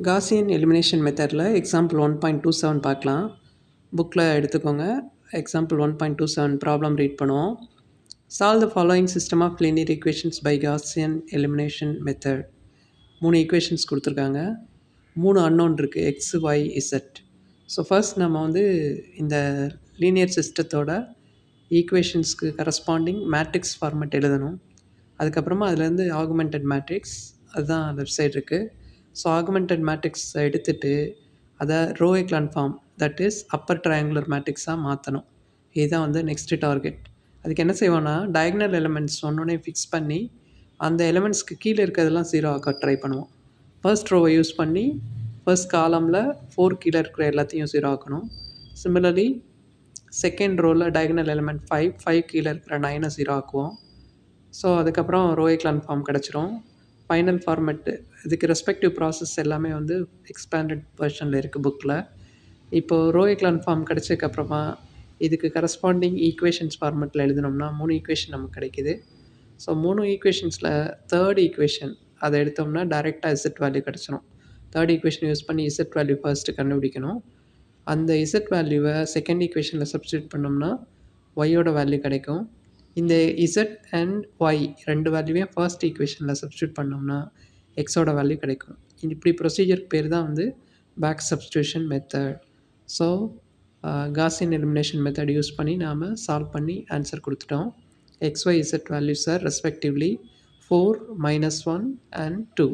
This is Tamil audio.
காசியன் எலிமினேஷன் மெத்தடில் எக்ஸாம்பிள் 1.27 பார்க்கலாம். புக்கில் எடுத்துக்கோங்க. எக்ஸாம்பிள் 1.27 ப்ராப்ளம் ரீட் பண்ணுவோம். Solve the following system of linear equations by Gaussian elimination method. 3 equations கொடுத்துருக்காங்க. 3 அன்னோன் இருக்குது, X, Y, Z. So first நம்ம வந்து இந்த லீனியர் சிஸ்டத்தோட ஈக்குவேஷன்ஸ்க்கு கரஸ்பாண்டிங் மேட்ரிக்ஸ் ஃபார்மேட் எழுதணும். அதுக்கப்புறமா அதுலேருந்து ஆகுமெண்டட் மேட்ரிக்ஸ், அதுதான் லெஃப்ட் சைடு இருக்குது. ஸோ ஆகுமெண்டட் மேட்ரிக்ஸ் எடுத்துகிட்டு அதை row echelon form, that is upper triangular மேட்ரிக்ஸாக மாற்றணும். இதுதான் வந்து நெக்ஸ்ட்டு டார்கெட். அதுக்கு என்ன செய்வோன்னா, டயக்னல் எலிமெண்ட்ஸ் ஒன்னொன்னே ஃபிக்ஸ் பண்ணி அந்த எலிமெண்ட்ஸ்க்கு கீழே இருக்கிறதெல்லாம் 0 ஆக்க ட்ரை பண்ணுவோம். ஃபர்ஸ்ட் ரோவை யூஸ் பண்ணி ஃபர்ஸ்ட் காலமில் 4 கீழே இருக்கிற எல்லாத்தையும் 0 ஆக்கணும். சிமிலர்லி செகண்ட் ரோவில் டயக்னல் எலிமெண்ட் 5 கீழே இருக்கிற 9 0 ஆக்குவோம். ஸோ அதுக்கப்புறம் ரோ எக்லான் ஃபார்ம் கிடச்சிரும். ஃபைனல் ஃபார்மெட்டு இதுக்கு ரெஸ்பெக்டிவ் ப்ராசஸ் எல்லாமே வந்து எக்ஸ்பேண்டட் வெர்ஷனில் இருக்குது புக்கில். இப்போது ரோ எக்லான் ஃபார்ம் கிடச்சதுக்கப்புறமா இதுக்கு கரஸ்பாண்டிங் ஈக்குவேஷன்ஸ் ஃபார்மெட்டில் எழுதினோம்னா 3 ஈக்குவேஷன் நமக்கு கிடைக்கிது. ஸோ 3 ஈக்குவேஷன்ஸில் தேர்ட் ஈக்குவேஷன் அதை எடுத்தோம்னா டைரெக்டாக இசட் வேல்யூ கிடச்சிரும். தேர்ட் ஈக்குவேஷன் யூஸ் பண்ணி இசட் வேல்யூ ஃபர்ஸ்ட்டு கண்டுபிடிக்கணும். அந்த இசட் வேல்யூவை செகண்ட் ஈக்குவேஷனில் சப்ஸ்டியூட் பண்ணோம்னா ஒய்யோட வேல்யூ கிடைக்கும். இந்த இசட் அண்ட் ஒய் ரெண்டு வேல்யூவையும் ஃபர்ஸ்ட் ஈக்குவேஷனில் சப்ஸ்டியூட் பண்ணோம்னா எக்ஸோட வேல்யூ கிடைக்கும். இப்படி ப்ரொசீஜருக்கு பேர் தான் வந்து back substitution method. So Gaussian elimination method use பண்ணி நாம் சால்வ் பண்ணி ஆன்சர் கொடுத்துட்டோம். X, Y, Z values are respectively 4, -1 and 2.